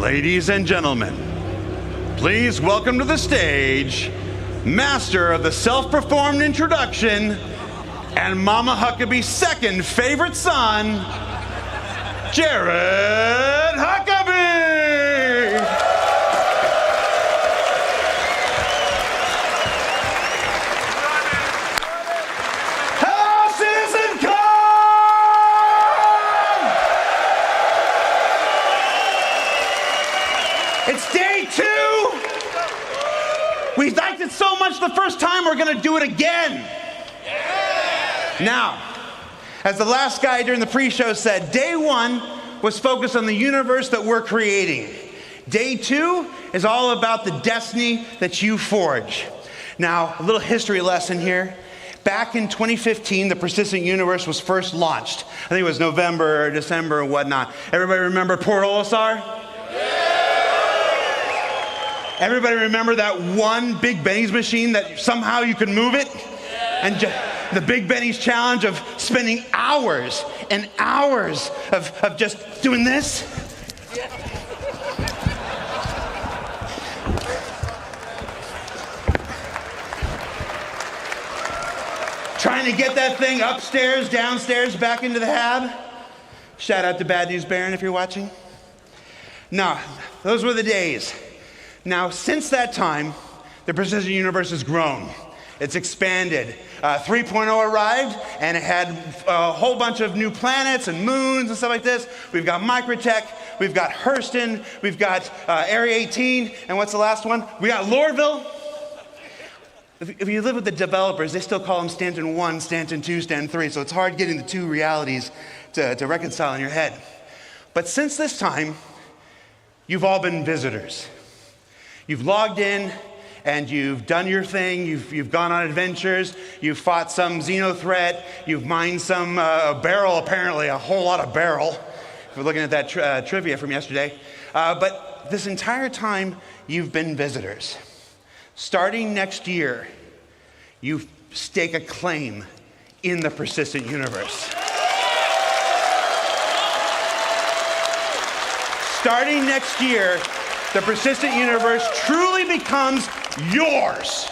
Ladies and gentlemen, please welcome to the stage, master of the self-performed introduction and Mama Huckabee's second favorite son, Jared Huckabee! Hello, CitizenCon! It's day 2. We liked it so much the first time, we're going to do it again. Now, as the last guy during the pre-show said, day 1 was focused on the universe that we're creating. Day 2 is all about the destiny that you forge. Now, a little history lesson here. Back in 2015, the persistent universe was first launched. I think it was November or December or whatnot. Everybody remember puro? Everybody remember that one Big Benny's machine that somehow you could move it? And the Big Benny's challenge of spending hours and hours of just doing this? Trying to get that thing upstairs, downstairs, back into the hab. Shout out to Bad News Baron if you're watching. No, those were the days. Now, since that time, the persistent universe has grown. It's expanded. 3.0 arrived, and it had a whole bunch of new planets and moons and stuff like this. We've got Microtech, we've got Hurston, we've got Area 18, and what's the last one? We got Lorville. If you live with the developers, they still call them Stanton 1, Stanton 2, Stanton 3, so it's hard getting the two realities to reconcile in your head. But since this time, you've all been visitors. You've logged in, and you've done your thing, you've gone on adventures, you've fought some xeno threat, you've mined some barrel, apparently, a whole lot of barrel, if we're looking at that trivia from yesterday. But this entire time, you've been visitors. Starting next year, you stake a claim in the persistent universe. Starting next year, the persistent universe truly becomes yours.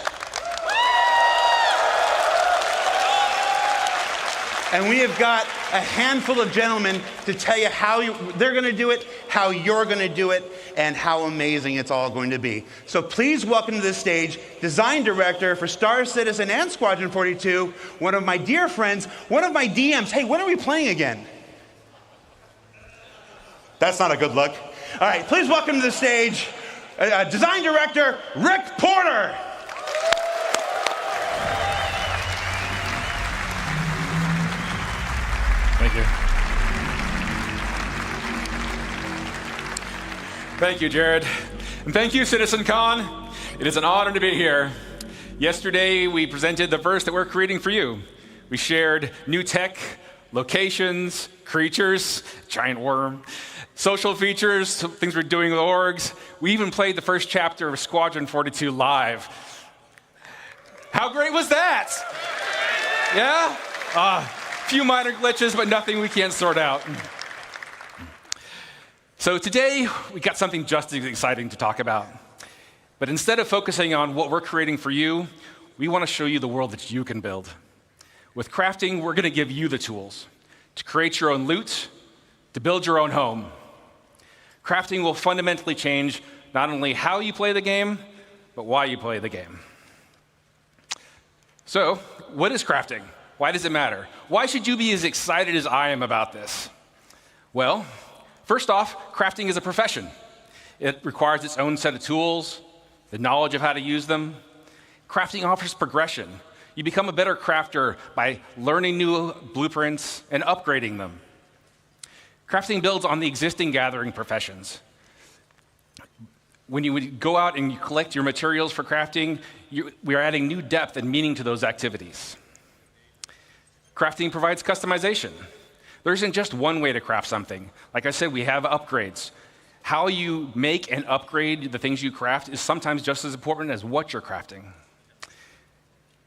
And we have got a handful of gentlemen to tell you how they're going to do it, how you're going to do it, and how amazing it's all going to be. So please welcome to the stage, Design Director for Star Citizen and Squadron 42, one of my dear friends, one of my DMs. Hey, when are we playing again? That's not a good look. All right, please welcome to the stage, Design Director Rick Porter. Thank you. Thank you, Jared. And thank you, CitizenCon. It is an honor to be here. Yesterday, we presented the verse that we're creating for you. We shared new tech, locations, creatures, giant worm, social features, things we're doing with orgs. We even played the first chapter of Squadron 42 live. How great was that? Yeah? A few minor glitches, but nothing we can't sort out. So today, we got something just as exciting to talk about. But instead of focusing on what we're creating for you, we want to show you the world that you can build. With crafting, we're going to give you the tools to create your own loot, to build your own home. Crafting will fundamentally change not only how you play the game, but why you play the game. So, what is crafting? Why does it matter? Why should you be as excited as I am about this? Well, first off, crafting is a profession. It requires its own set of tools, the knowledge of how to use them. Crafting offers progression. You become a better crafter by learning new blueprints and upgrading them. Crafting builds on the existing gathering professions. When you would go out and you collect your materials for crafting, we are adding new depth and meaning to those activities. Crafting provides customization. There isn't just one way to craft something. Like I said, we have upgrades. How you make and upgrade the things you craft is sometimes just as important as what you're crafting.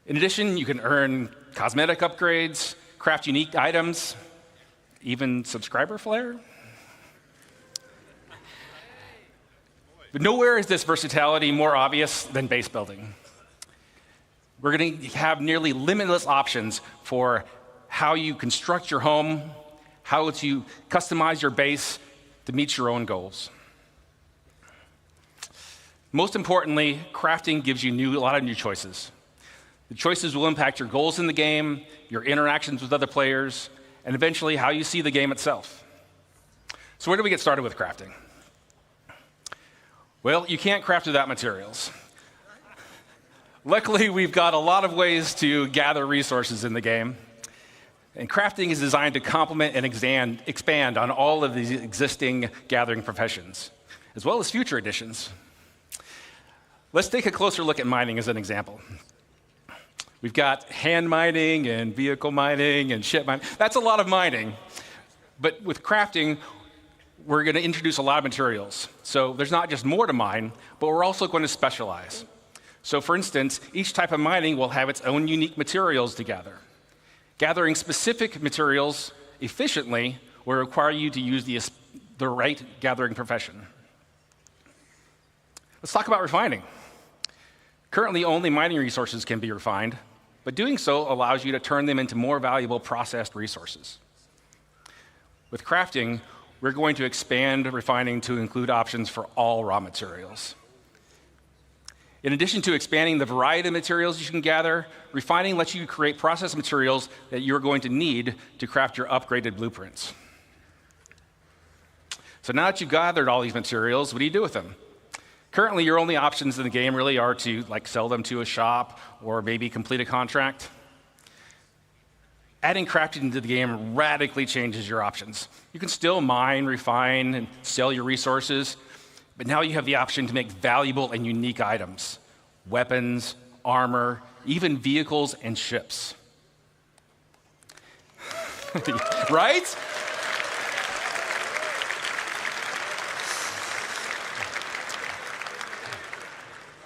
In addition, you can earn cosmetic upgrades, craft unique items, even subscriber flair. But nowhere is this versatility more obvious than base building. We're going to have nearly limitless options for how you construct your home, how to customize your base to meet your own goals. Most importantly, crafting gives you a lot of new choices. The choices will impact your goals in the game, your interactions with other players, and eventually how you see the game itself. So where do we get started with crafting? Well, you can't craft without materials. Luckily, we've got a lot of ways to gather resources in the game. And crafting is designed to complement and expand on all of these existing gathering professions, as well as future additions. Let's take a closer look at mining as an example. We've got hand mining and vehicle mining and ship mining. That's a lot of mining. But with crafting, we're going to introduce a lot of materials. So there's not just more to mine, but we're also going to specialize. So for instance, each type of mining will have its own unique materials to gather. Gathering specific materials efficiently will require you to use the right gathering profession. Let's talk about refining. Currently, only mining resources can be refined, but doing so allows you to turn them into more valuable processed resources. With crafting, we're going to expand refining to include options for all raw materials. In addition to expanding the variety of materials you can gather, refining lets you create processed materials that you're going to need to craft your upgraded blueprints. So now that you've gathered all these materials, what do you do with them? Currently, your only options in the game really are to sell them to a shop or maybe complete a contract. Adding crafting into the game radically changes your options. You can still mine, refine, and sell your resources, but now you have the option to make valuable and unique items, weapons, armor, even vehicles and ships. Right?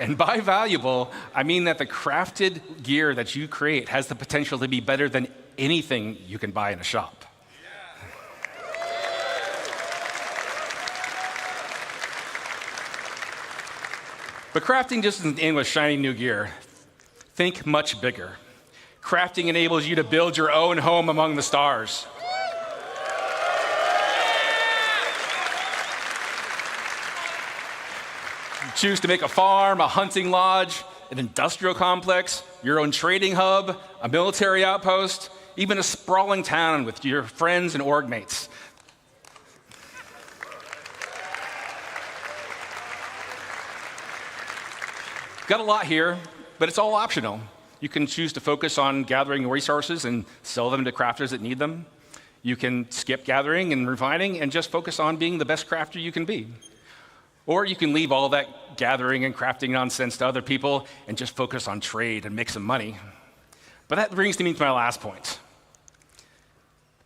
And by valuable, I mean that the crafted gear that you create has the potential to be better than anything you can buy in a shop. But crafting just doesn't end with shiny new gear. Think much bigger. Crafting enables you to build your own home among the stars. You choose to make a farm, a hunting lodge, an industrial complex, your own trading hub, a military outpost, even a sprawling town with your friends and org mates. Got a lot here, but it's all optional. You can choose to focus on gathering resources and sell them to crafters that need them. You can skip gathering and refining and just focus on being the best crafter you can be. Or you can leave all that gathering and crafting nonsense to other people and just focus on trade and make some money. But that brings me to my last point.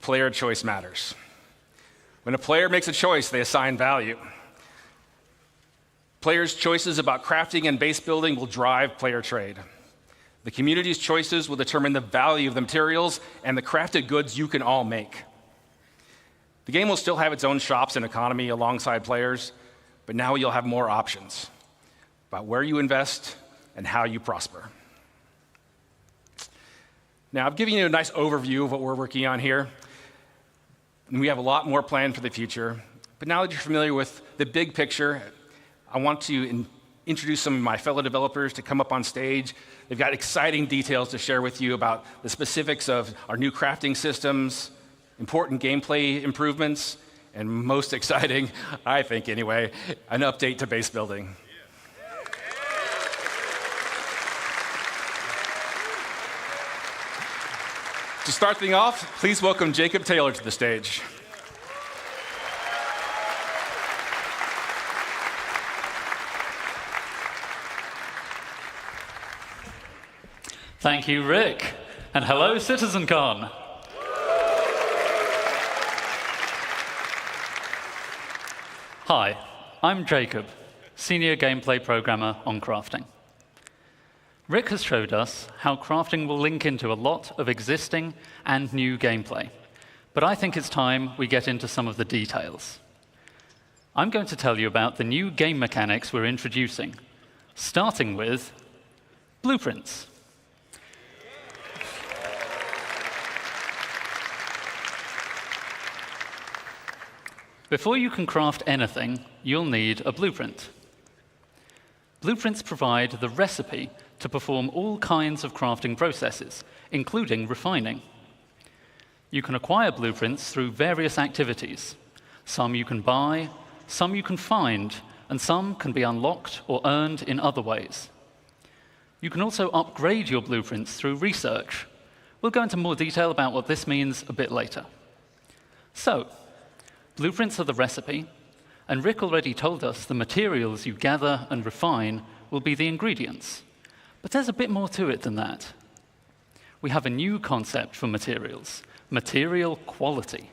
Player choice matters. When a player makes a choice, they assign value. Players' choices about crafting and base building will drive player trade. The community's choices will determine the value of the materials and the crafted goods you can all make. The game will still have its own shops and economy alongside players, but now you'll have more options about where you invest and how you prosper. Now, I've given you a nice overview of what we're working on here, and we have a lot more planned for the future. But now that you're familiar with the big picture, I want to introduce some of my fellow developers to come up on stage. They've got exciting details to share with you about the specifics of our new crafting systems, important gameplay improvements, and most exciting, I think anyway, an update to base building. To start things off, please welcome Jacob Taylor to the stage. Thank you, Rick. And hello, CitizenCon. Hi, I'm Jacob, Senior Gameplay Programmer on crafting. Rick has showed us how crafting will link into a lot of existing and new gameplay, but I think it's time we get into some of the details. I'm going to tell you about the new game mechanics we're introducing, starting with blueprints. Before you can craft anything, you'll need a blueprint. Blueprints provide the recipe to perform all kinds of crafting processes, including refining. You can acquire blueprints through various activities. Some you can buy, some you can find, and some can be unlocked or earned in other ways. You can also upgrade your blueprints through research. We'll go into more detail about what this means a bit later. So, blueprints are the recipe, and Rick already told us the materials you gather and refine will be the ingredients. But there's a bit more to it than that. We have a new concept for materials: material quality.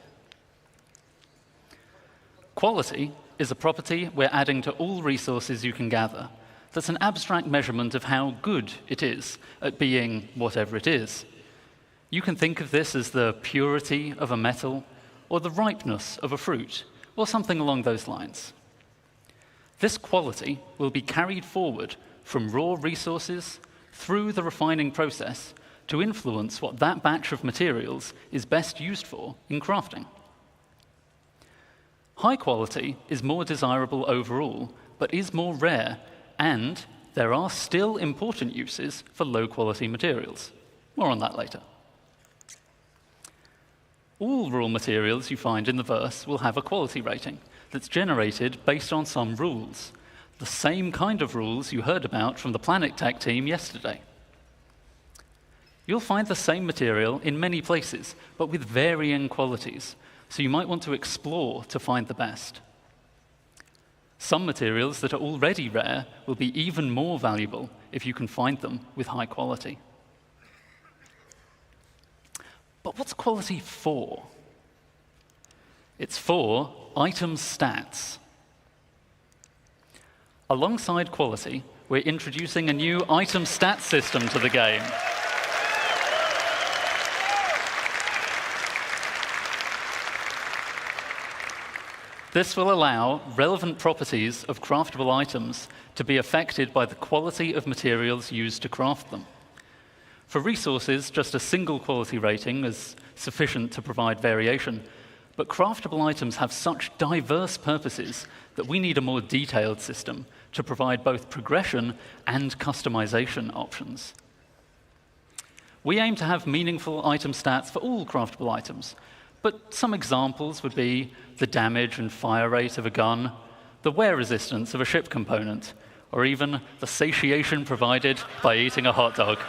Quality is a property we're adding to all resources you can gather. That's an abstract measurement of how good it is at being whatever it is. You can think of this as the purity of a metal, or the ripeness of a fruit, or something along those lines. This quality will be carried forward from raw resources through the refining process to influence what that batch of materials is best used for in crafting. High quality is more desirable overall, but is more rare, and there are still important uses for low-quality materials. More on that later. All raw materials you find in the verse will have a quality rating that's generated based on some rules, the same kind of rules you heard about from the Planet Tech team yesterday. You'll find the same material in many places, but with varying qualities, so you might want to explore to find the best. Some materials that are already rare will be even more valuable if you can find them with high quality. But what's quality for? It's for item stats. Alongside quality, we're introducing a new item stats system to the game. This will allow relevant properties of craftable items to be affected by the quality of materials used to craft them. For resources, just a single quality rating is sufficient to provide variation, but craftable items have such diverse purposes that we need a more detailed system to provide both progression and customization options. We aim to have meaningful item stats for all craftable items, but some examples would be the damage and fire rate of a gun, the wear resistance of a ship component, or even the satiation provided by eating a hot dog.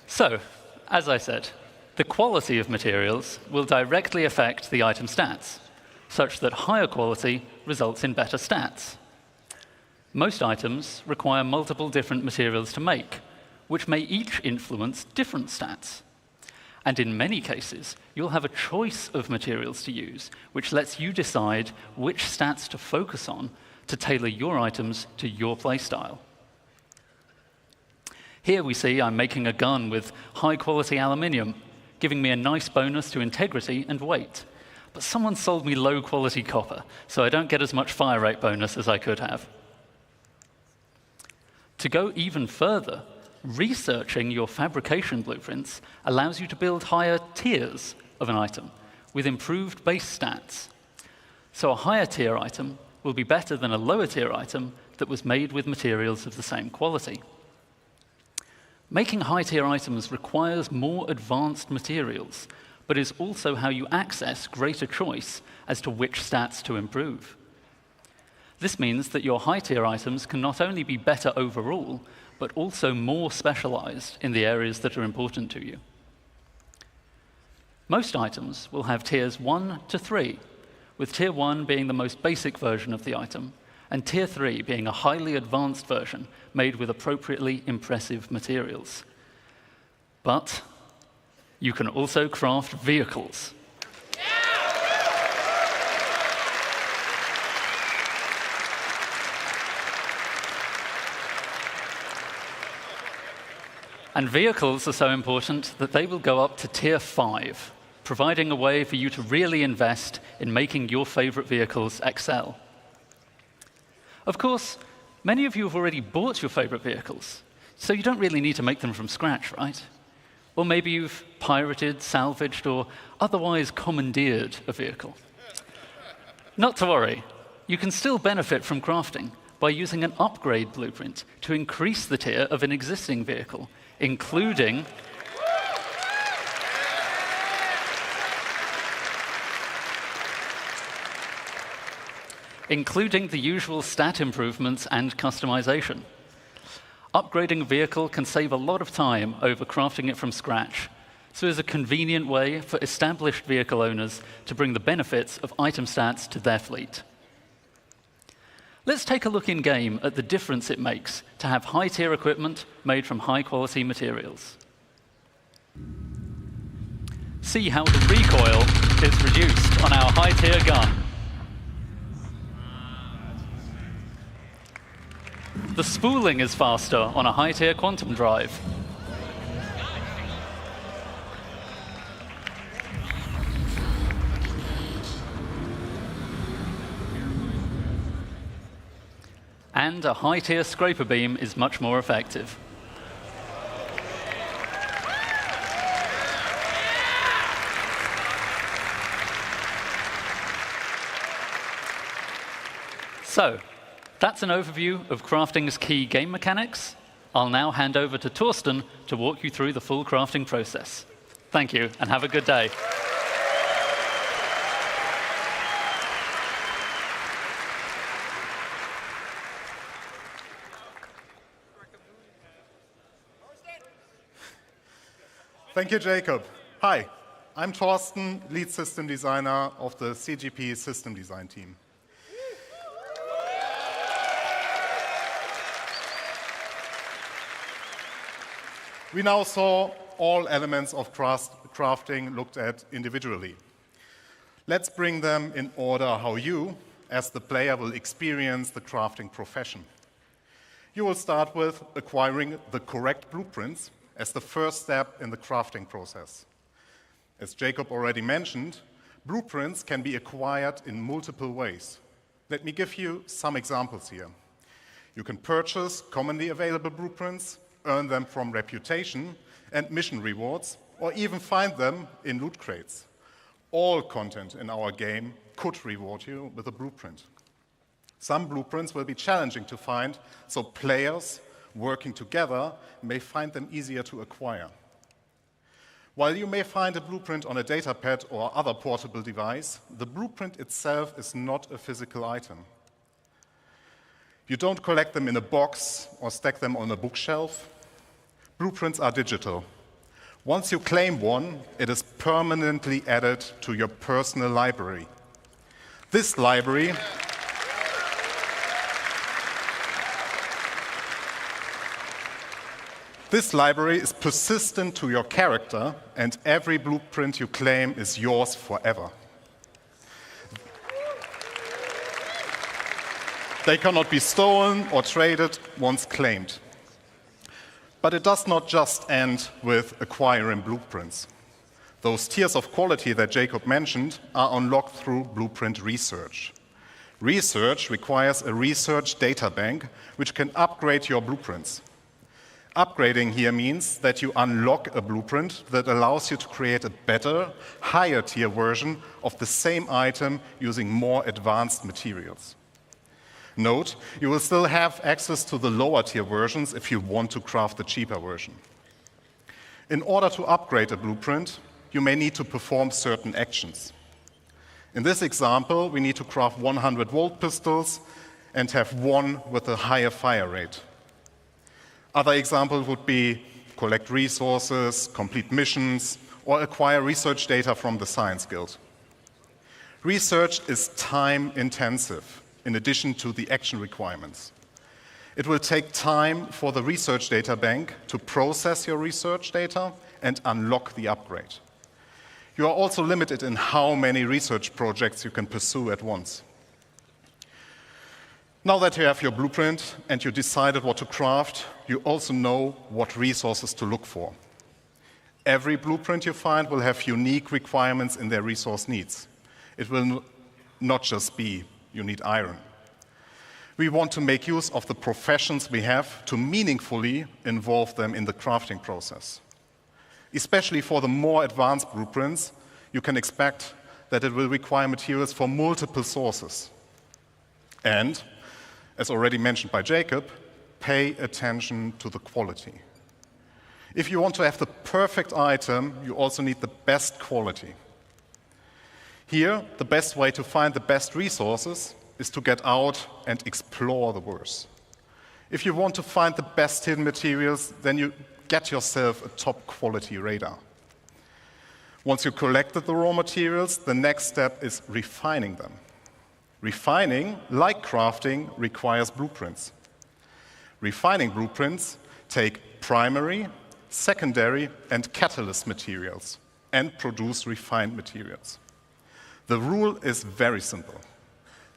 So, as I said, the quality of materials will directly affect the item stats, such that higher quality results in better stats. Most items require multiple different materials to make, which may each influence different stats. And in many cases, you'll have a choice of materials to use, which lets you decide which stats to focus on to tailor your items to your playstyle. Here we see I'm making a gun with high-quality aluminium, giving me a nice bonus to integrity and weight. But someone sold me low-quality copper, so I don't get as much fire rate bonus as I could have. To go even further, researching your fabrication blueprints allows you to build higher tiers of an item with improved base stats. So a higher tier item will be better than a lower tier item that was made with materials of the same quality. Making high-tier items requires more advanced materials, but is also how you access greater choice as to which stats to improve. This means that your high-tier items can not only be better overall, but also more specialized in the areas that are important to you. Most items will have tiers 1 to 3, with tier 1 being the most basic version of the item, and tier 3 being a highly advanced version made with appropriately impressive materials. But you can also craft vehicles. And vehicles are so important that they will go up to Tier 5, providing a way for you to really invest in making your favorite vehicles excel. Of course, many of you have already bought your favorite vehicles, so you don't really need to make them from scratch, right? Or maybe you've pirated, salvaged, or otherwise commandeered a vehicle. Not to worry, you can still benefit from crafting by using an upgrade blueprint to increase the tier of an existing vehicle, including the usual stat improvements and customization. Upgrading a vehicle can save a lot of time over crafting it from scratch, so it's a convenient way for established vehicle owners to bring the benefits of item stats to their fleet. Let's take a look in-game at the difference it makes to have high-tier equipment made from high-quality materials. See how the recoil is reduced on our high-tier gun. The spooling is faster on a high-tier quantum drive. And a high-tier scraper beam is much more effective. So, that's an overview of crafting's key game mechanics. I'll now hand over to Torsten to walk you through the full crafting process. Thank you, and have a good day. Thank you, Jacob. Hi, I'm Torsten, lead system designer of the CGP system design team. We now saw all elements of crafting looked at individually. Let's bring them in order how you, as the player, will experience the crafting profession. You will start with acquiring the correct blueprints as the first step in the crafting process. As Jacob already mentioned, blueprints can be acquired in multiple ways. Let me give you some examples here. You can purchase commonly available blueprints, earn them from reputation and mission rewards, or even find them in loot crates. All content in our game could reward you with a blueprint. Some blueprints will be challenging to find, so players working together may find them easier to acquire. While you may find a blueprint on a datapad or other portable device, the blueprint itself is not a physical item. You don't collect them in a box or stack them on a bookshelf. Blueprints are digital. Once you claim one, it is permanently added to your personal library. This library is persistent to your character, and every blueprint you claim is yours forever. They cannot be stolen or traded once claimed. But it does not just end with acquiring blueprints. Those tiers of quality that Jacob mentioned are unlocked through blueprint research. Research requires a research data bank which can upgrade your blueprints. Upgrading here means that you unlock a blueprint that allows you to create a better, higher tier version of the same item using more advanced materials. Note, you will still have access to the lower tier versions if you want to craft the cheaper version. In order to upgrade a blueprint, you may need to perform certain actions. In this example, we need to craft 100-volt pistols and have one with a higher fire rate. Other examples would be collect resources, complete missions, or acquire research data from the Science Guild. Research is time-intensive, in addition to the action requirements. It will take time for the research data bank to process your research data and unlock the upgrade. You are also limited in how many research projects you can pursue at once. Now that you have your blueprint and you decided what to craft, you also know what resources to look for. Every blueprint you find will have unique requirements in their resource needs. It will not just be you need iron. We want to make use of the professions we have to meaningfully involve them in the crafting process. Especially for the more advanced blueprints, you can expect that it will require materials from multiple sources. And, as already mentioned by Jacob, pay attention to the quality. If you want to have the perfect item, you also need the best quality. Here, the best way to find the best resources is to get out and explore the world. If you want to find the best hidden materials, then you get yourself a top quality radar. Once you collected the raw materials, the next step is refining them. Refining, like crafting, requires blueprints. Refining blueprints take primary, secondary, and catalyst materials and produce refined materials. The rule is very simple.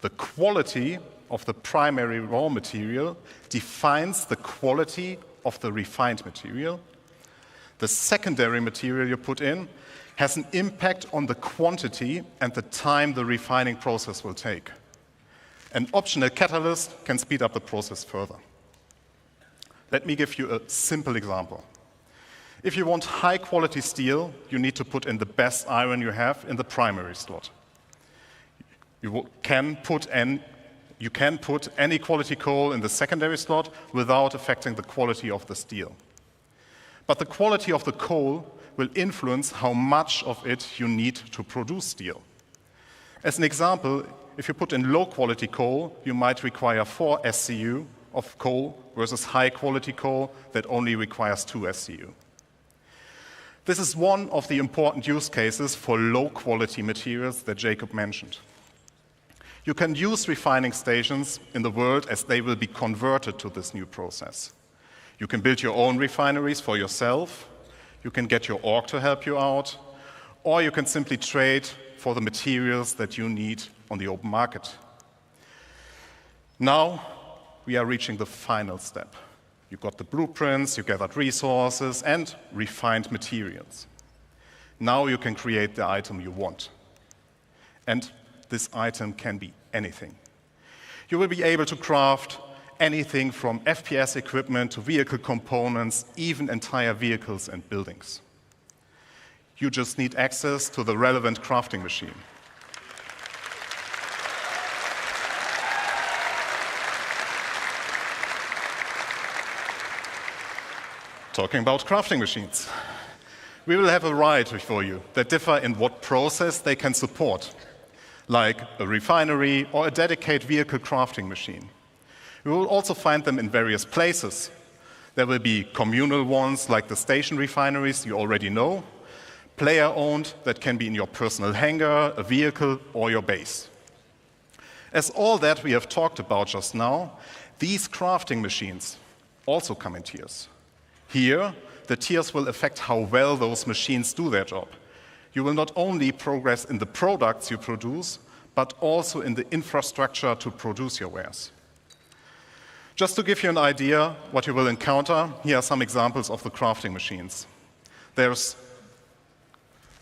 The quality of the primary raw material defines the quality of the refined material. The secondary material you put in has an impact on the quantity and the time the refining process will take. An optional catalyst can speed up the process further. Let me give you a simple example. If you want high-quality steel, you need to put in the best iron you have in the primary slot. You can put any quality coal in the secondary slot without affecting the quality of the steel. But the quality of the coal will influence how much of it you need to produce steel. As an example, if you put in low-quality coal, you might require 4 SCU of coal versus high-quality coal that only requires 2 SCU. This is one of the important use cases for low-quality materials that Jacob mentioned. You can use refining stations in the world as they will be converted to this new process. You can build your own refineries for yourself, you can get your org to help you out, or you can simply trade for the materials that you need on the open market. Now, we are reaching the final step. You got the blueprints, you gathered resources, and refined materials. Now you can create the item you want. And this item can be anything. You will be able to craft anything from FPS equipment to vehicle components, even entire vehicles and buildings. You just need access to the relevant crafting machine. Talking about crafting machines. We will have a variety for you that differ in what process they can support, like a refinery or a dedicated vehicle crafting machine. We will also find them in various places. There will be communal ones like the station refineries you already know, player-owned that can be in your personal hangar, a vehicle, or your base. As all that we have talked about just now, these crafting machines also come in tiers. Here, the tiers will affect how well those machines do their job. You will not only progress in the products you produce, but also in the infrastructure to produce your wares. Just to give you an idea what you will encounter, here are some examples of the crafting machines. There is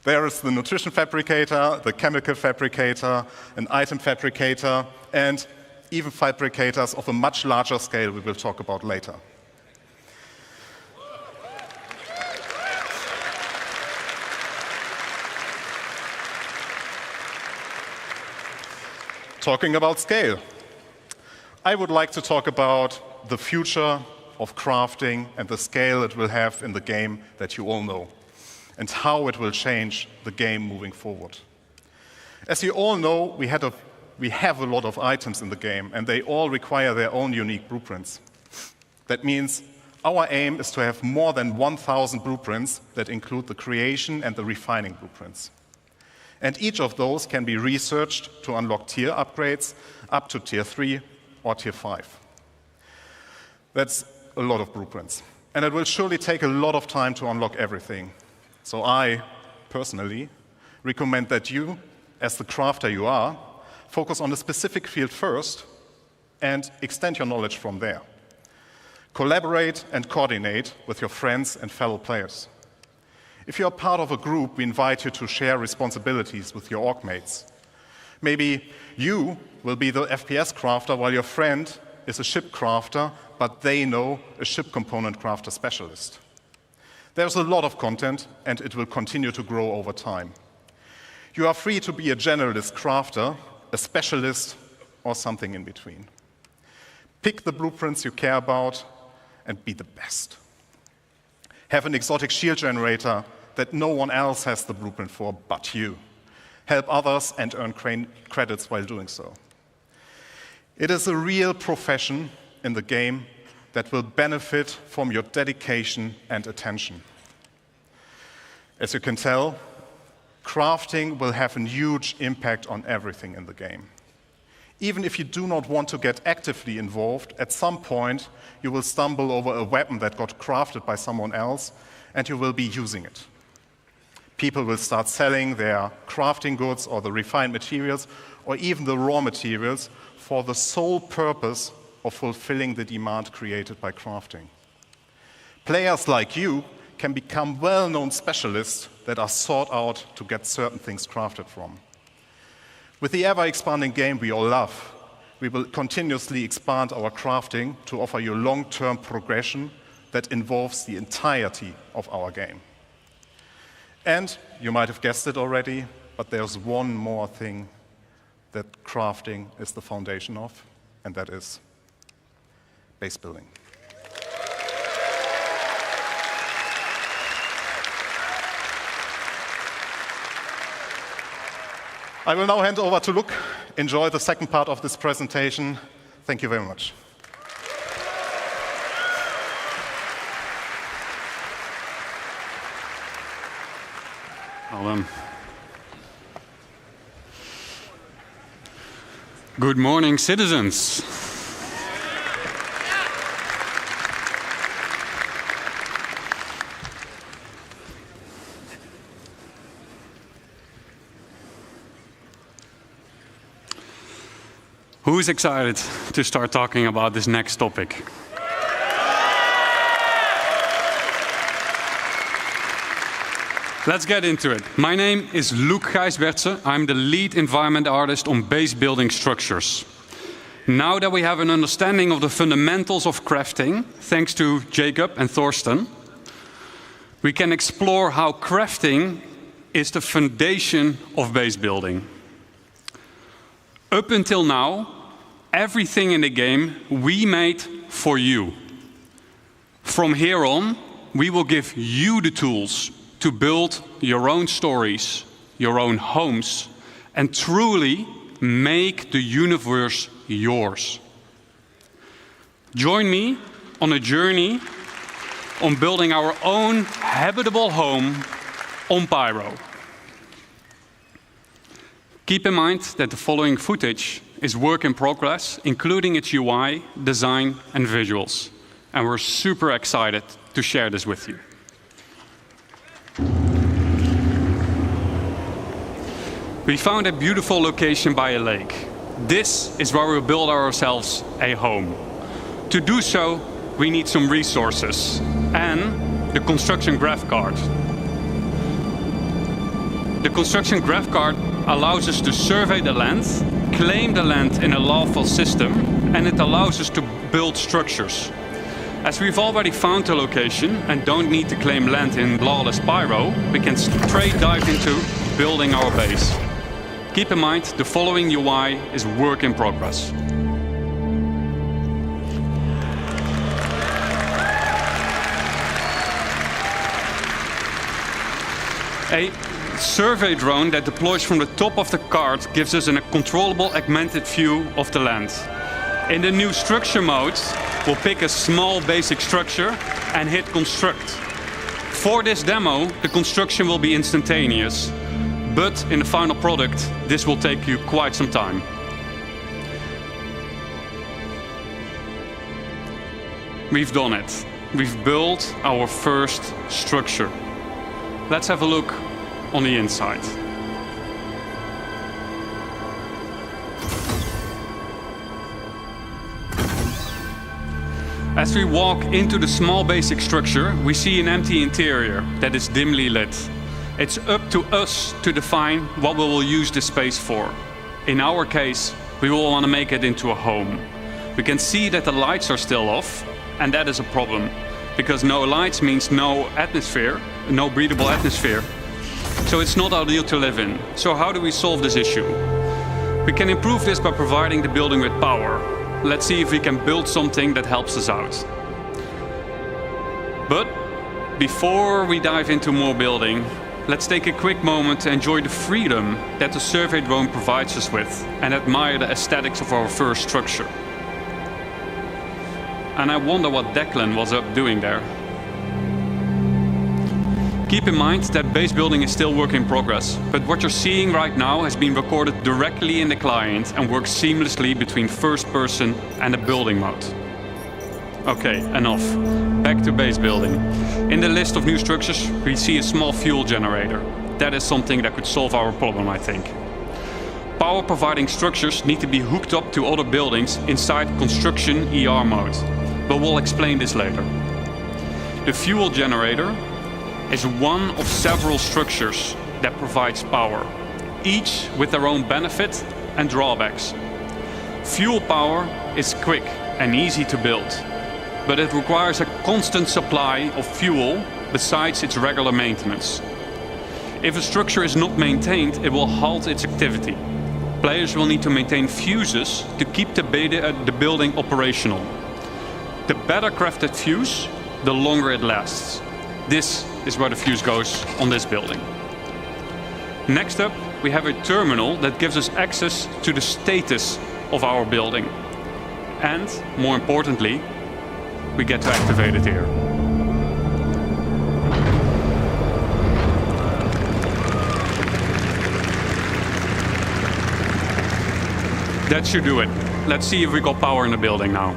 the nutrition fabricator, the chemical fabricator, an item fabricator, and even fabricators of a much larger scale we will talk about later. Talking about scale, I would like to talk about the future of crafting and the scale it will have in the game that you all know, and how it will change the game moving forward. As you all know, we have a lot of items in the game, and they all require their own unique blueprints. That means our aim is to have more than 1,000 blueprints that include the creation and the refining blueprints. And each of those can be researched to unlock tier upgrades up to tier 3 or tier 5. That's a lot of blueprints. And it will surely take a lot of time to unlock everything. So I, personally, recommend that you, as the crafter you are, focus on a specific field first and extend your knowledge from there. Collaborate and coordinate with your friends and fellow players. If you are part of a group, we invite you to share responsibilities with your org mates. Maybe you will be the FPS crafter while your friend is a ship crafter, but they know a ship component crafter specialist. There's a lot of content, and it will continue to grow over time. You are free to be a generalist crafter, a specialist, or something in between. Pick the blueprints you care about and be the best. Have an exotic shield generator that no one else has the blueprint for but you. Help others and earn credits while doing so. It is a real profession in the game that will benefit from your dedication and attention. As you can tell, crafting will have a huge impact on everything in the game. Even if you do not want to get actively involved, at some point you will stumble over a weapon that got crafted by someone else and you will be using it. People will start selling their crafting goods or the refined materials or even the raw materials for the sole purpose of fulfilling the demand created by crafting. Players like you can become well-known specialists that are sought out to get certain things crafted from. With the ever-expanding game we all love, we will continuously expand our crafting to offer you long-term progression that involves the entirety of our game. And you might have guessed it already, but there's one more thing that crafting is the foundation of, and that is base building. I will now hand over to Luke. Enjoy the second part of this presentation. Thank you very much. Well, good morning, citizens. Who is excited to start talking about this next topic? Let's get into it. My name is Luc Gijsbertse. I'm the lead environment artist on base building structures. Now that we have an understanding of the fundamentals of crafting, thanks to Jacob and Thorsten, we can explore how crafting is the foundation of base building. Up until now, everything in the game we made for you. From here on, we will give you the tools to build your own stories, your own homes, and truly make the universe yours. Join me on a journey on building our own habitable home on Pyro. Keep in mind that the following footage is work in progress, including its UI, design, and visuals. And we're super excited to share this with you. We found a beautiful location by a lake. This is where we'll build ourselves a home. To do so, we need some resources and the construction graph card. The construction graph card allows us to survey the land, claim the land in a lawful system, and it allows us to build structures. As we've already found the location and don't need to claim land in lawless Pyro, we can straight dive into building our base. Keep in mind, the following UI is work in progress. A survey drone that deploys from the top of the card gives us a controllable augmented view of the land. In the new structure mode, we'll pick a small basic structure and hit construct. For this demo, the construction will be instantaneous, but in the final product, this will take you quite some time. We've done it. We've built our first structure. Let's have a look on the inside. As we walk into the small basic structure, we see an empty interior that is dimly lit. It's up to us to define what we will use this space for. In our case, we will want to make it into a home. We can see that the lights are still off, and that is a problem, because no lights means no atmosphere, no breathable atmosphere. So it's not ideal to live in. So how do we solve this issue? We can improve this by providing the building with power. Let's see if we can build something that helps us out. But before we dive into more building, let's take a quick moment to enjoy the freedom that the survey drone provides us with and admire the aesthetics of our first structure. And I wonder what Declan was up doing there. Keep in mind that base building is still work in progress, but what you're seeing right now has been recorded directly in the client and works seamlessly between first person and the building mode. Okay, enough. Back to base building. In the list of new structures, we see a small fuel generator. That is something that could solve our problem, I think. Power providing structures need to be hooked up to other buildings inside construction ER mode, but we'll explain this later. The fuel generator is one of several structures that provides power, each with their own benefit and drawbacks. Fuel power is quick and easy to build, but it requires a constant supply of fuel besides its regular maintenance. If a structure is not maintained, it will halt its activity. Players will need to maintain fuses to keep the building operational. The better crafted fuse, the longer it lasts. This is where the fuse goes on this building. Next up, we have a terminal that gives us access to the status of our building. And, more importantly, we get to activate it here. That should do it. Let's see if we got power in the building now.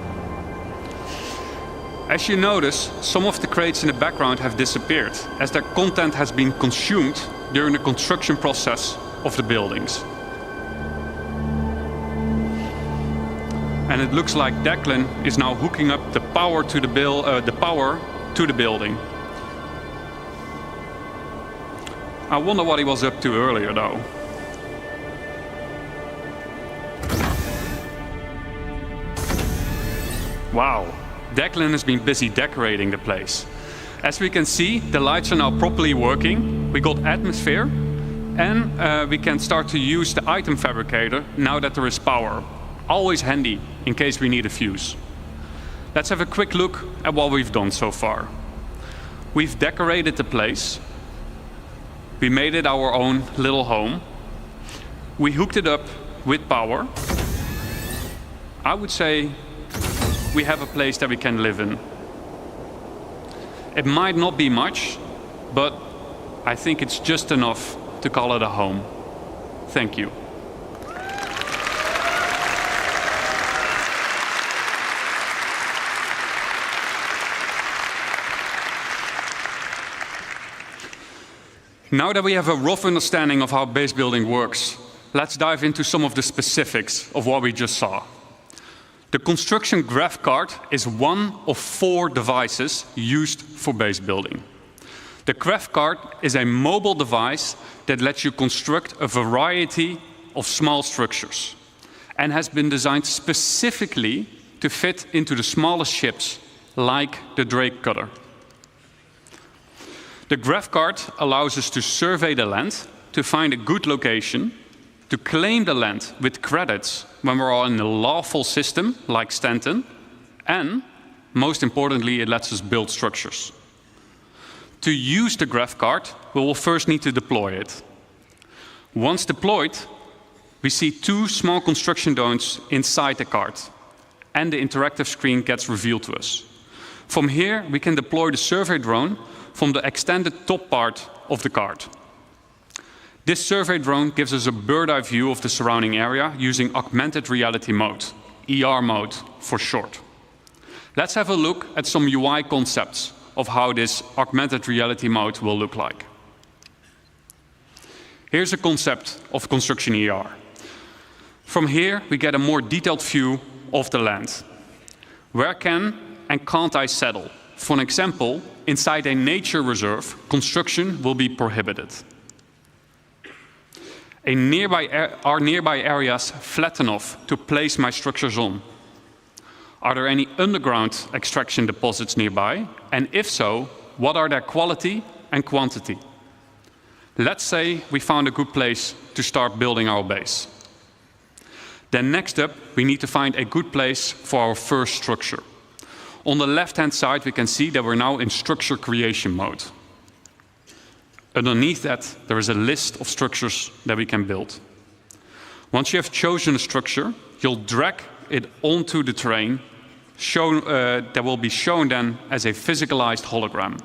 As you notice, some of the crates in the background have disappeared, as their content has been consumed during the construction process of the buildings. And it looks like Declan is now hooking up the power to the building. I wonder what he was up to earlier, though. Wow. Declan has been busy decorating the place. As we can see, the lights are now properly working. We got atmosphere, and we can start to use the item fabricator now that there is power. Always handy in case we need a fuse. Let's have a quick look at what we've done so far. We've decorated the place. We made it our own little home. We hooked it up with power. I would say we have a place that we can live in. It might not be much, but I think it's just enough to call it a home. Thank you. Now that we have a rough understanding of how base building works, let's dive into some of the specifics of what we just saw. The construction graph card is one of 4 devices used for base building. The graph card is a mobile device that lets you construct a variety of small structures and has been designed specifically to fit into the smallest ships, like the Drake cutter. The graph card allows us to survey the land, to find a good location, to claim the land with credits when we're in a lawful system like Stanton, and, most importantly, it lets us build structures. To use the graph card, we will first need to deploy it. Once deployed, we see 2 small construction domes inside the card, and the interactive screen gets revealed to us. From here, we can deploy the survey drone from the extended top part of the card. This survey drone gives us a bird's-eye view of the surrounding area using augmented reality mode, ER mode for short. Let's have a look at some UI concepts of how this augmented reality mode will look like. Here's a concept of construction ER. From here, we get a more detailed view of the land. Where can and can't I settle? For example, inside a nature reserve, construction will be prohibited. Are nearby areas flat enough to place my structures on? Are there any underground extraction deposits nearby? And if so, what are their quality and quantity? Let's say we found a good place to start building our base. Then next up, we need to find a good place for our first structure. On the left-hand side, we can see that we're now in structure creation mode. Underneath that, there is a list of structures that we can build. Once you have chosen a structure, you'll drag it onto the terrain that will be shown then as a physicalized hologram.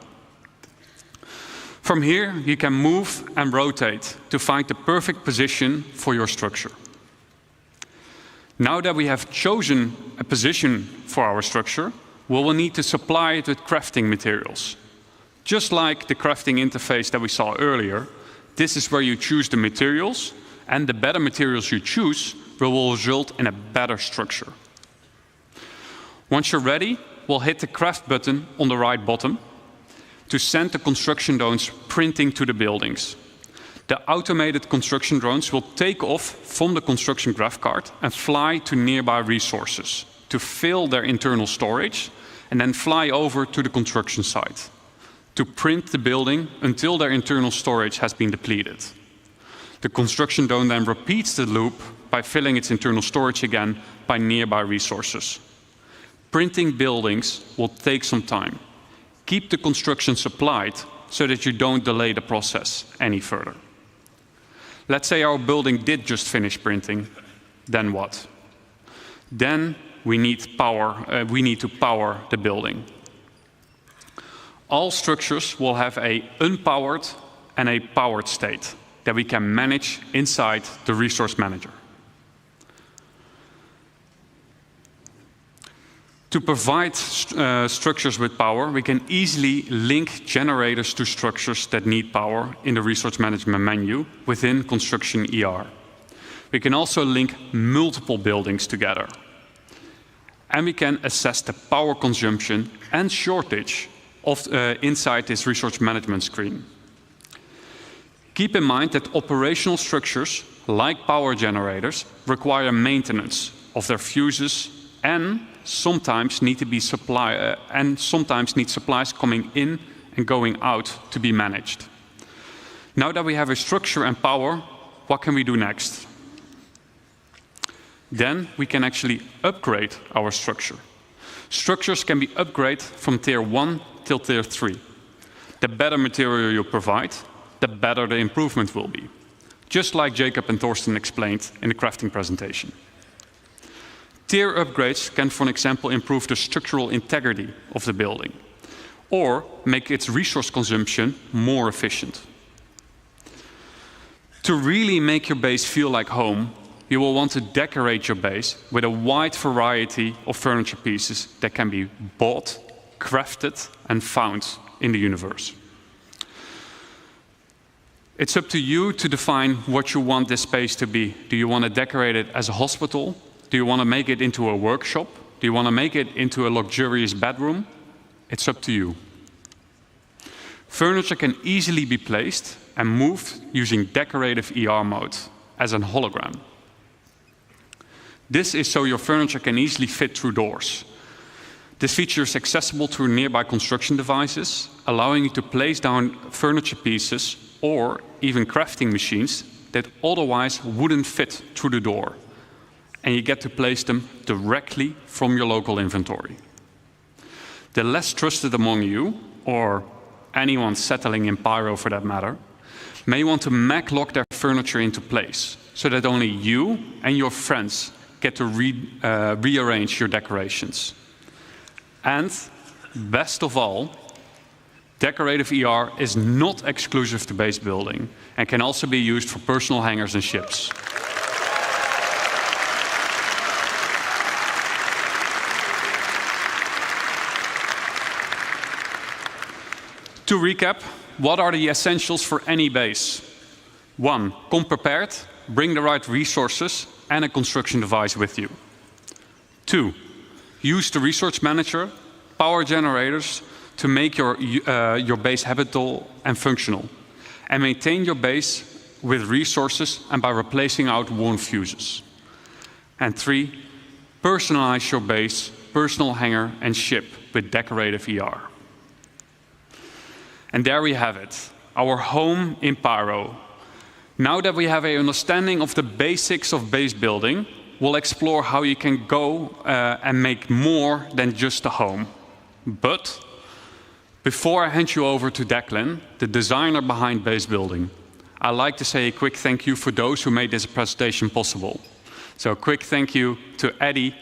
From here, you can move and rotate to find the perfect position for your structure. Now that we have chosen a position for our structure, we will need to supply it with crafting materials. Just like the crafting interface that we saw earlier, this is where you choose the materials, and the better materials you choose will result in a better structure. Once you're ready, we'll hit the craft button on the right bottom to send the construction drones printing to the buildings. The automated construction drones will take off from the construction graph card and fly to nearby resources to fill their internal storage and then fly over to the construction site to print the building until their internal storage has been depleted. The construction drone then repeats the loop by filling its internal storage again by nearby resources. Printing buildings will take some time. Keep the construction supplied so that you don't delay the process any further. Let's say our building did just finish printing, then what? Then we need power. We need to power the building. All structures will have an unpowered and a powered state that we can manage inside the resource manager. To provide structures with power, we can easily link generators to structures that need power in the resource management menu within Construction ER. We can also link multiple buildings together. And we can assess the power consumption and shortage of, inside this resource management screen. Keep in mind that operational structures, like power generators, require maintenance of their fuses and sometimes need supplies coming in and going out to be managed. Now that we have a structure and power, what can we do next? Then we can actually upgrade our structure. Structures can be upgraded from tier 1 till tier 3. The better material you provide, the better the improvement will be. Just like Jacob and Thorsten explained in the crafting presentation. Tier upgrades can, for example, improve the structural integrity of the building or make its resource consumption more efficient. To really make your base feel like home, you will want to decorate your base with a wide variety of furniture pieces that can be bought, crafted, and found in the universe. It's up to you to define what you want this space to be. Do you want to decorate it as a hospital? Do you want to make it into a workshop? Do you want to make it into a luxurious bedroom? It's up to you. Furniture can easily be placed and moved using decorative ER mode as an hologram. This is so your furniture can easily fit through doors. This feature is accessible through nearby construction devices, allowing you to place down furniture pieces or even crafting machines that otherwise wouldn't fit through the door. And you get to place them directly from your local inventory. The less trusted among you, or anyone settling in Pyro for that matter, may want to mag-lock their furniture into place so that only you and your friends get to rearrange your decorations. And best of all, decorative ER is not exclusive to base building and can also be used for personal hangers and ships. To recap, what are the essentials for any base? 1, come prepared, bring the right resources and a construction device with you. 2, use the resource manager power generators to make your base habitable and functional. And maintain your base with resources and by replacing out worn fuses. And 3, personalize your base, personal hangar and ship with decorative ER. And there we have it, our home in Pyro. Now that we have an understanding of the basics of base building, we'll explore how you can go and make more than just a home. But before I hand you over to Declan, the designer behind base building, I'd like to say a quick thank you for those who made this presentation possible. So a quick thank you to Eddie,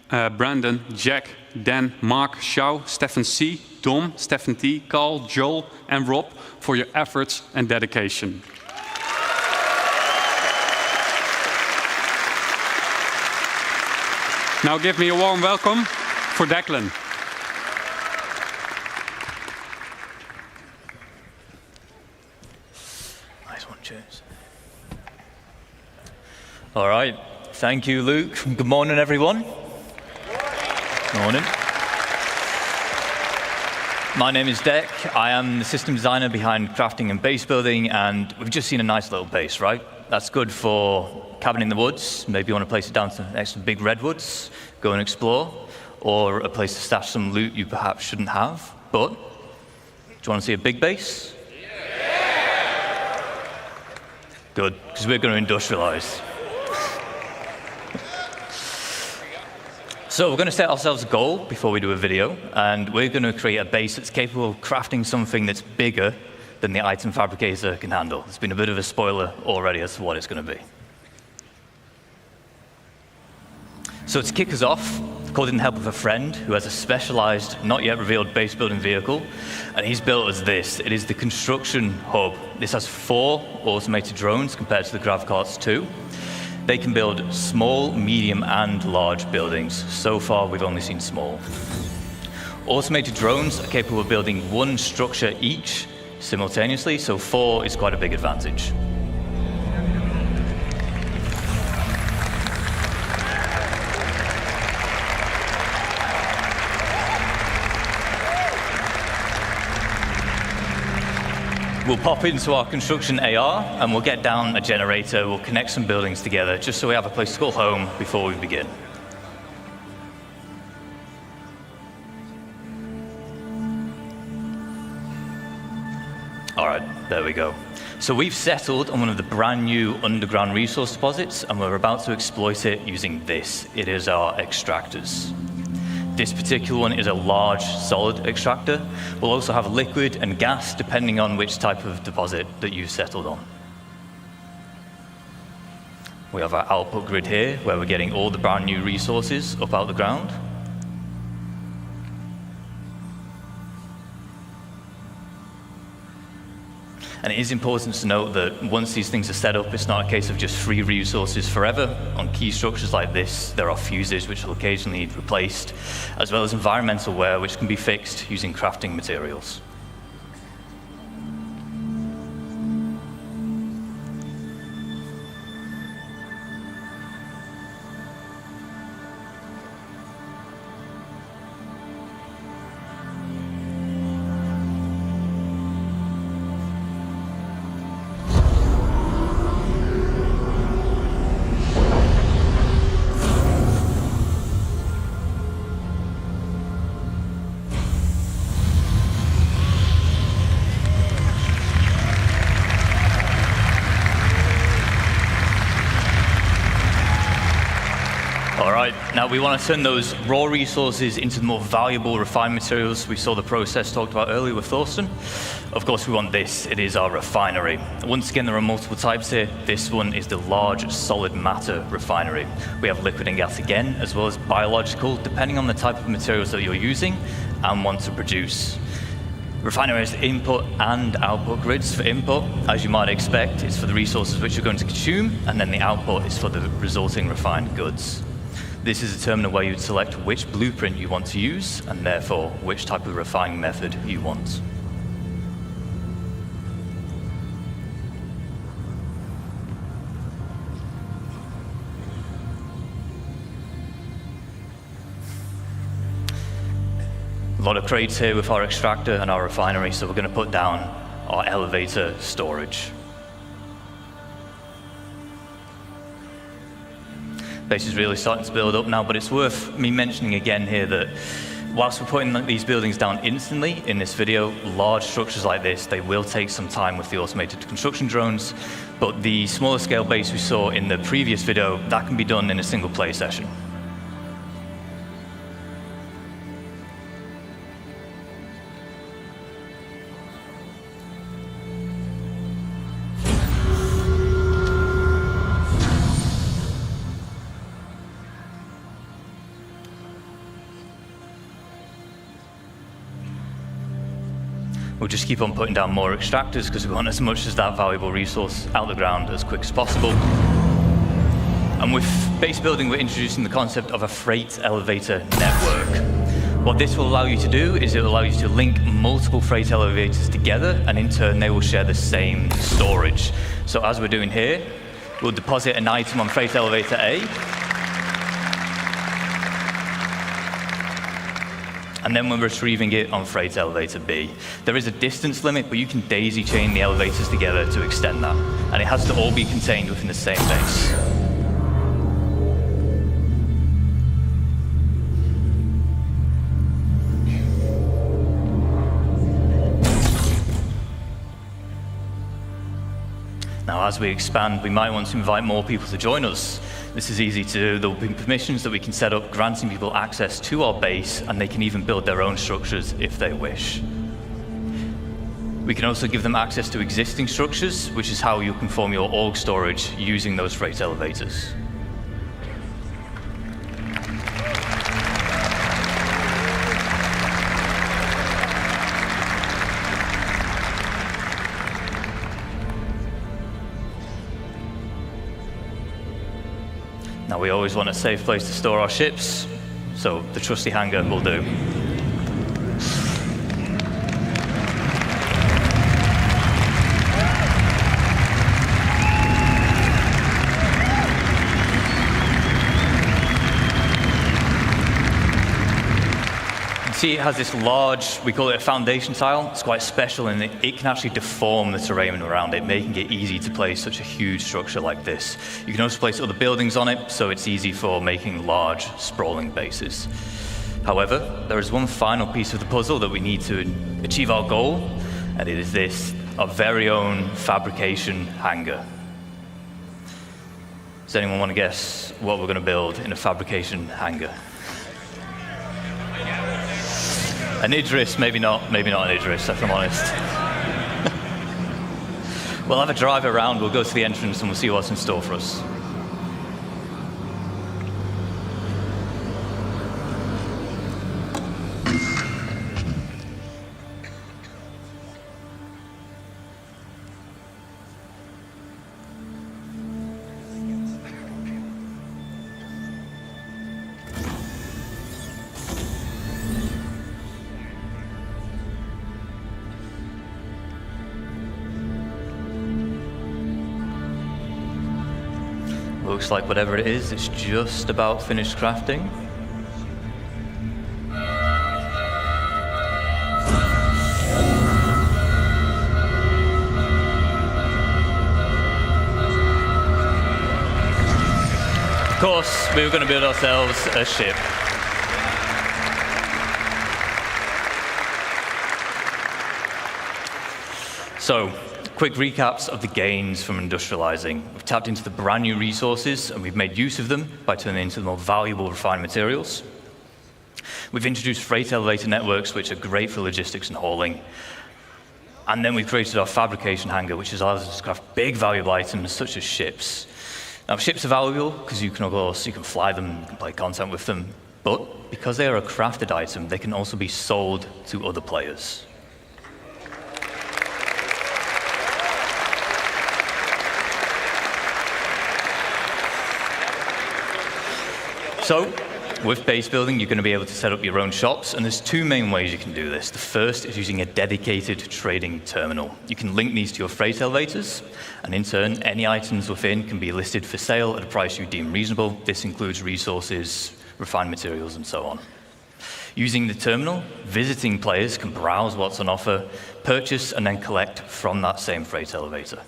Brandon, Jack, Dan, Mark, Xiao, Stefan C, Dom, Stefan T, Carl, Joel, and Rob for your efforts and dedication. Now give me a warm welcome for Declan. Nice one, cheers. All right, thank you, Luke. Good morning, everyone. Morning. My name is Dec. I am the system designer behind crafting and base building, and we've just seen a nice little base, right? That's good for cabin in the woods. Maybe you want to place it down next to big redwoods, go and explore, or a place to stash some loot you perhaps shouldn't have. But, do you want to see a big base? Yeah. Good, because we're going to industrialize. So we're going to set ourselves a goal before we do a video, and we're going to create a base that's capable of crafting something that's bigger than the item fabricator can handle. There's been a bit of a spoiler already as to what it's going to be. So to kick us off, called in the help of a friend who has a specialized, not yet revealed base building vehicle, and he's built us this. It is the construction hub. This has 4 automated drones compared to the GravCarts 2. They can build small, medium, and large buildings. So far, we've only seen small. Automated drones are capable of building 1 structure each simultaneously, so 4 is quite a big advantage. We'll pop into our construction AR and we'll get down a generator, we'll connect some buildings together just so we have a place to call home before we begin. All right, there we go. So we've settled on one of the brand new underground resource deposits and we're about to exploit it using this. It is our extractors. This particular one is a large solid extractor. We'll also have liquid and gas depending on which type of deposit that you've settled on. We have our output grid here where we're getting all the brand new resources up out the ground. And it is important to note that once these things are set up, it's not a case of just free resources forever. On key structures like this, there are fuses which will occasionally need replaced, as well as environmental wear which can be fixed using crafting materials. Now we want to turn those raw resources into the more valuable refined materials. We saw the process talked about earlier with Thorsten. Of course we want this, it is our refinery. Once again there are multiple types here. This one is the large solid matter refinery. We have liquid and gas again, as well as biological, depending on the type of materials that you're using and want to produce. Refinery has input and output grids. For input, as you might expect, it's for the resources which you're going to consume, and then the output is for the resulting refined goods. This is a terminal where you'd select which blueprint you want to use, and therefore which type of refining method you want. A lot of crates here with our extractor and our refinery, so we're going to put down our elevator storage. Base is really starting to build up now, but it's worth me mentioning again here that whilst we're putting these buildings down instantly in this video, large structures like this, they will take some time with the automated construction drones, but the smaller scale base we saw in the previous video, that can be done in a single play session. We'll just keep on putting down more extractors because we want as much as that valuable resource out the ground as quick as possible. And with base building, we're introducing the concept of a freight elevator network. What this will allow you to do is it will allow you to link multiple freight elevators together, and in turn, they will share the same storage. So as we're doing here, we'll deposit an item on freight elevator A, and then we're retrieving it on freight elevator B. There is a distance limit, but you can daisy chain the elevators together to extend that. And it has to all be contained within the same base. Now, as we expand, we might want to invite more people to join us. This is easy to do. There will be permissions that we can set up, granting people access to our base, and they can even build their own structures if they wish. We can also give them access to existing structures, which is how you can form your org storage using those freight elevators. Now, we always want a safe place to store our ships, so the trusty hangar will do. See, it has this large, we call it a foundation tile. It's quite special in that it can actually deform the terrain around it, making it easy to place such a huge structure like this. You can also place other buildings on it, so it's easy for making large, sprawling bases. However, there is one final piece of the puzzle that we need to achieve our goal, and it is this, our very own fabrication hangar. Does anyone want to guess what we're going to build in a fabrication hangar? An Idris, maybe not an Idris, if I'm honest. We'll have a drive around, we'll go to the entrance and we'll see what's in store for us. Looks like whatever it is, it's just about finished crafting. Of course, we were going to build ourselves a ship. So, quick recaps of the gains from industrializing. We've tapped into the brand new resources and we've made use of them by turning them into the more valuable refined materials. We've introduced freight elevator networks, which are great for logistics and hauling. And then we've created our fabrication hangar, which allows us to craft big valuable items such as ships. Now, ships are valuable because you can fly them, you can play content with them, but because they are a crafted item, they can also be sold to other players. So, with base building, you're going to be able to set up your own shops, and there's two main ways you can do this. The first is using a dedicated trading terminal. You can link these to your freight elevators, and in turn, any items within can be listed for sale at a price you deem reasonable. This includes resources, refined materials, and so on. Using the terminal, visiting players can browse what's on offer, purchase, and then collect from that same freight elevator.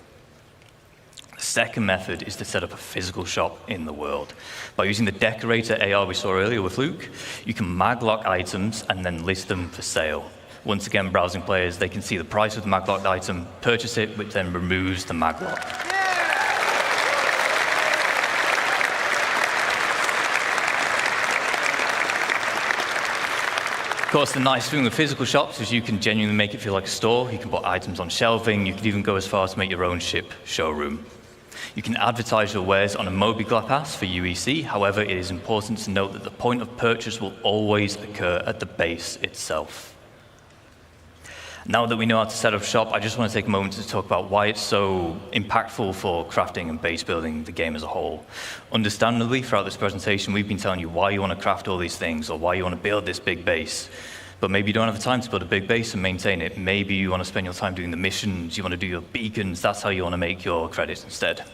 The second method is to set up a physical shop in the world. By using the decorator AR we saw earlier with Luke, you can maglock items and then list them for sale. Once again, browsing players, they can see the price of the maglocked item, purchase it, which then removes the maglock. Of course, the nice thing with physical shops is you can genuinely make it feel like a store. You can put items on shelving. You can even go as far as to make your own ship showroom. You can advertise your wares on a mobile pass for UEC. However, it is important to note that the point of purchase will always occur at the base itself. Now that we know how to set up shop, I just want to take a moment to talk about why it's so impactful for crafting and base building the game as a whole. Understandably, throughout this presentation, we've been telling you why you want to craft all these things or why you want to build this big base. But maybe you don't have the time to build a big base and maintain it. Maybe you want to spend your time doing the missions, you want to do your beacons, that's how you want to make your credits instead.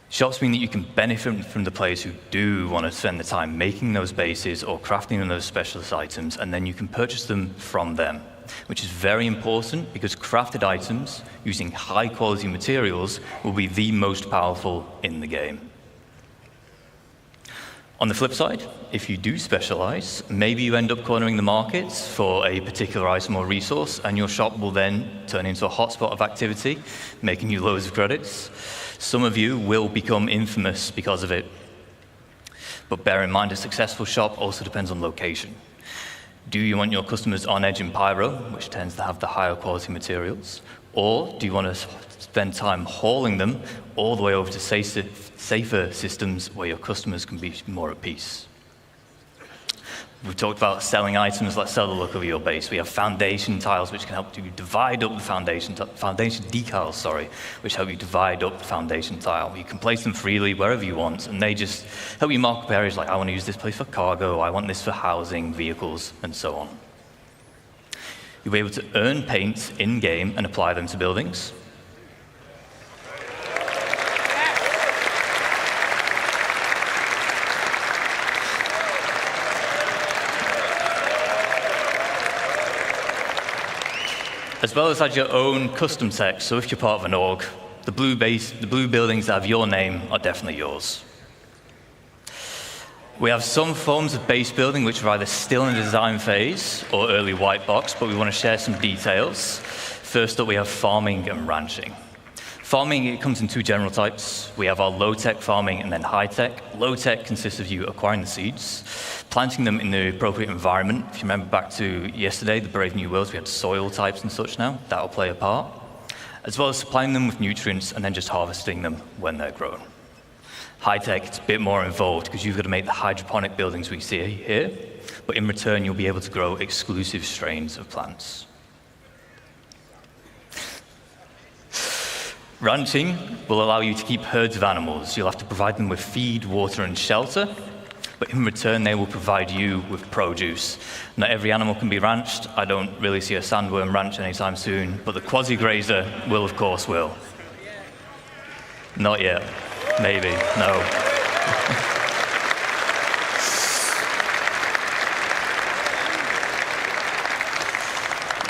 Shops mean that you can benefit from the players who do want to spend the time making those bases or crafting those specialist items, and then you can purchase them from them, which is very important because crafted items using high-quality materials will be the most powerful in the game. On the flip side, if you do specialize, maybe you end up cornering the markets for a particular item or resource, and your shop will then turn into a hotspot of activity, making you loads of credits. Some of you will become infamous because of it. But bear in mind, a successful shop also depends on location. Do you want your customers on edge in Pyro, which tends to have the higher quality materials? Or do you want to spend time hauling them all the way over to safer systems where your customers can be more at peace? We've talked about selling items. Let's sell the look of your base. We have foundation tiles, which can help you divide up the foundation decals, which help you divide up the foundation tile. You can place them freely wherever you want, and they just help you mark up areas like, I want to use this place for cargo, I want this for housing, vehicles, and so on. You'll be able to earn paints in-game and apply them to buildings. As well as add your own custom text. So if you're part of an org, the blue buildings that have your name are definitely yours. We have some forms of base building which are either still in the design phase or early white box, but we want to share some details. First up, we have farming and ranching. Farming, it comes in two general types. We have our low-tech farming and then high-tech. Low-tech consists of you acquiring the seeds, planting them in the appropriate environment. If you remember back to yesterday, the Brave New Worlds, we had soil types and such now. That'll play a part. As well as supplying them with nutrients and then just harvesting them when they're grown. High-tech, it's a bit more involved because you've got to make the hydroponic buildings we see here, but in return, you'll be able to grow exclusive strains of plants. Ranching will allow you to keep herds of animals. You'll have to provide them with feed, water, and shelter, but in return, they will provide you with produce. Not every animal can be ranched. I don't really see a sandworm ranch anytime soon, but the quasi-grazer will, of course, will. Not yet. Maybe. No.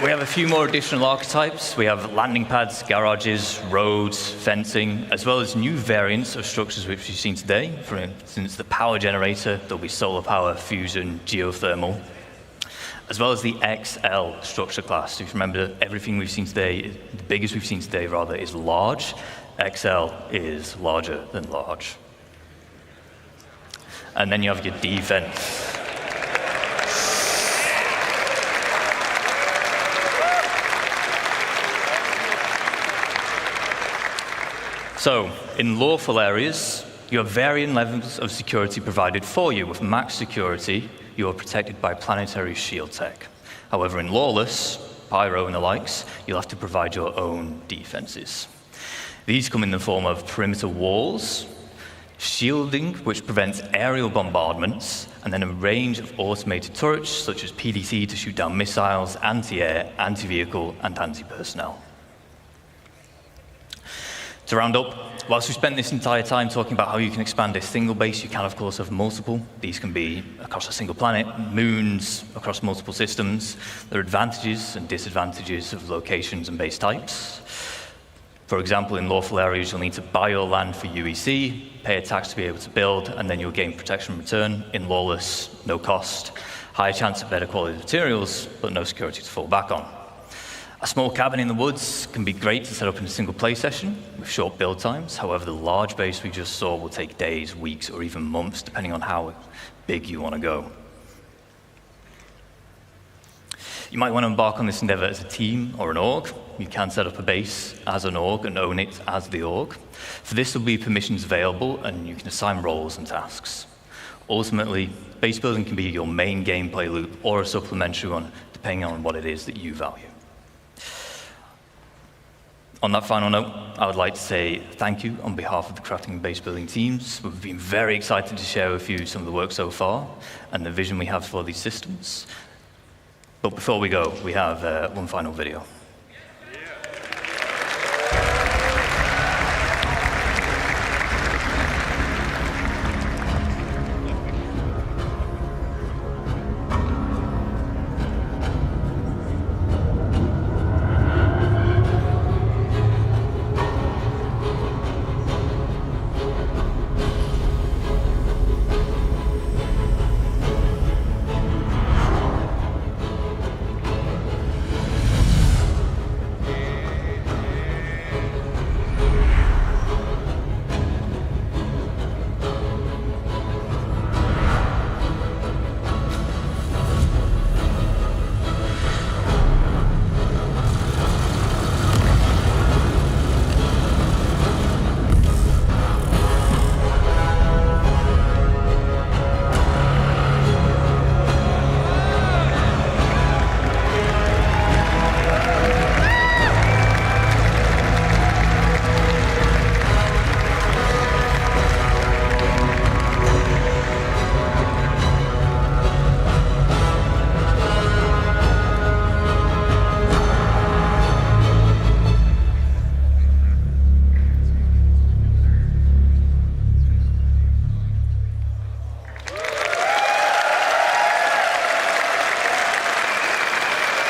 We have a few more additional archetypes. We have landing pads, garages, roads, fencing, as well as new variants of structures which we've seen today. For instance, the power generator, there'll be solar power, fusion, geothermal, as well as the XL structure class. If you remember, everything we've seen today, the biggest we've seen today, rather, is large. XL is larger than large. And then you have your defense. So, in lawful areas, you have varying levels of security provided for you. With max security, you are protected by planetary shield tech. However, in lawless, Pyro and the likes, you'll have to provide your own defenses. These come in the form of perimeter walls, shielding, which prevents aerial bombardments, and then a range of automated turrets, such as PDT to shoot down missiles, anti-air, anti-vehicle, and anti-personnel. To round up, Whilst we spent this entire time talking about how you can expand a single base, you can, of course, have multiple. These can be across a single planet, moons, across multiple systems. There are advantages and disadvantages of locations and base types. For example, in lawful areas, you'll need to buy your land for UEC, pay a tax to be able to build, and then you'll gain protection in return. In lawless, no cost, higher chance of better quality materials, but no security to fall back on. A small cabin in the woods can be great to set up in a single play session with short build times. However, the large base we just saw will take days, weeks, or even months, depending on how big you want to go. You might want to embark on this endeavor as a team or an org. You can set up a base as an org and own it as the org. For this, there will be permissions available, and you can assign roles and tasks. Ultimately, base building can be your main gameplay loop or a supplementary one, depending on what it is that you value. On that final note, I would like to say thank you on behalf of the crafting and base building teams. We've been very excited to share with you some of the work so far and the vision we have for these systems. But before we go, we have one final video.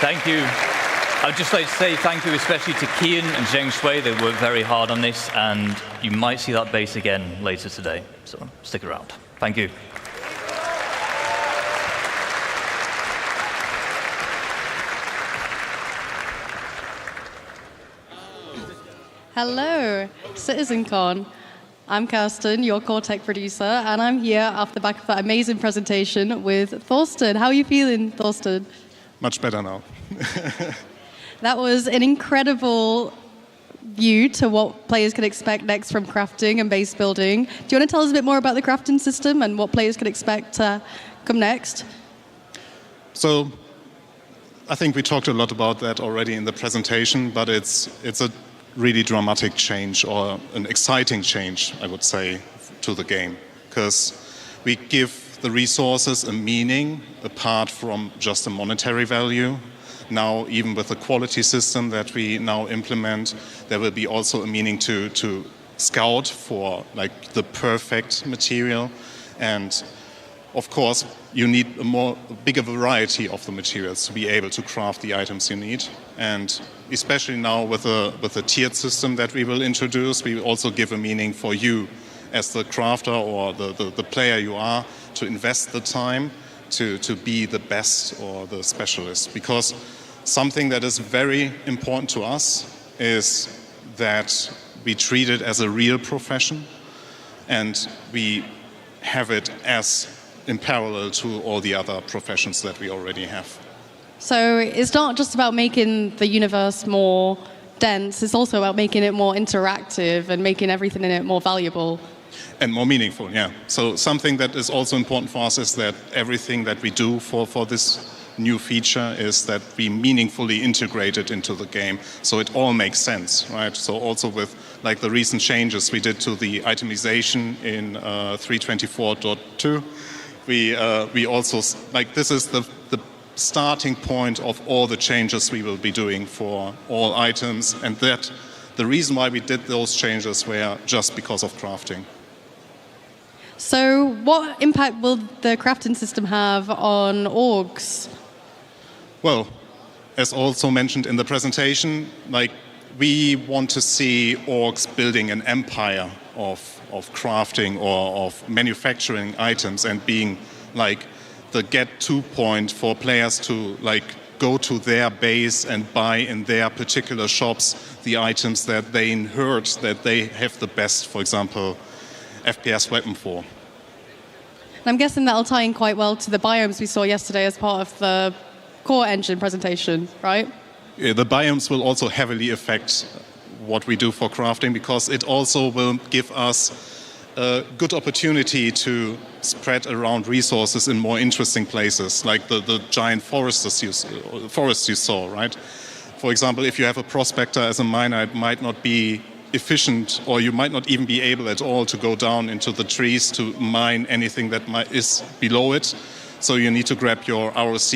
Thank you. I'd just like to say thank you especially to Kian and Zheng Shui. They worked very hard on this, and you might see that base again later today. So stick around. Thank you. Hello, CitizenCon. I'm Kirsten, your core tech producer, and I'm here off the back of that amazing presentation with Thorsten. How are you feeling, Thorsten? Much better now. That was an incredible view to what players can expect next from crafting and base building. Do you want to tell us a bit more about the crafting system and what players can expect to come next? So I think we talked a lot about that already in the presentation, but it's a really dramatic change, or an exciting change, I would say, to the game, because we give the resources a meaning apart from just a monetary value. Now, even with the quality system that we now implement, there will be also a meaning to scout for like the perfect material. And of course, you need a bigger variety of the materials to be able to craft the items you need. And especially now with the tiered system that we will introduce, we also give a meaning for you as the crafter or the player you are, to invest the time to be the best or the specialist. Because something that is very important to us is that we treat it as a real profession, and we have it as in parallel to all the other professions that we already have. So it's not just about making the universe more dense, it's also about making it more interactive and making everything in it more valuable. And more meaningful, yeah. So something that is also important for us is that everything that we do for this new feature is that we meaningfully integrate it into the game, so it all makes sense, right? So also with like the recent changes we did to the itemization in 324.2, we also, like, this is the starting point of all the changes we will be doing for all items, and that the reason why we did those changes were just because of crafting. So what impact will the crafting system have on orgs? Well, as also mentioned in the presentation, like we want to see orgs building an empire of crafting or of manufacturing items and being like the get-to point for players to like go to their base and buy in their particular shops the items that they heard that they have the best, for example, FPS weapon for. And I'm guessing that'll tie in quite well to the biomes we saw yesterday as part of the core engine presentation, right? Yeah, the biomes will also heavily affect what we do for crafting because it also will give us a good opportunity to spread around resources in more interesting places, like the giant forests you saw, right? For example, if you have a prospector as a miner, it might not be efficient, or you might not even be able at all to go down into the trees to mine anything that is below it. So you need to grab your ROC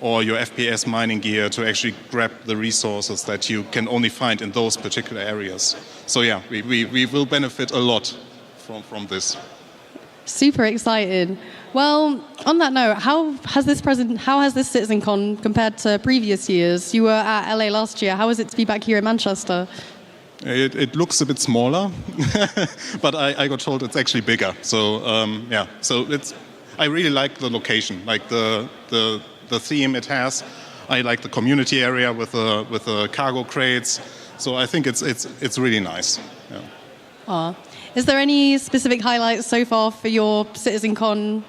or your FPS mining gear to actually grab the resources that you can only find in those particular areas. So yeah, we will benefit a lot from this. Super excited. Well, on that note, how has this CitizenCon compared to previous years? You were at LA last year. How is it to be back here in Manchester? It looks a bit smaller, but I got told it's actually bigger. So yeah, so I really like the location, like the theme it has. I like the community area with the cargo crates. So I think it's really nice. Yeah. Is there any specific highlights so far for your CitizenCon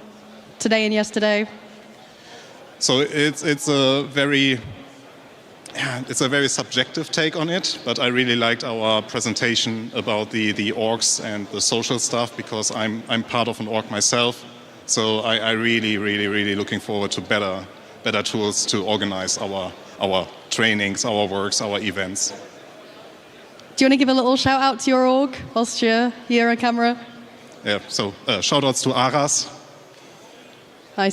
today and yesterday? So it's a very subjective take on it, but I really liked our presentation about the orgs and the social stuff because I'm part of an org myself. So I really looking forward to better tools to organize our trainings, our works, our events. Do you want to give a little shout out to your org whilst you're here on camera? Yeah, so shout outs to Aras,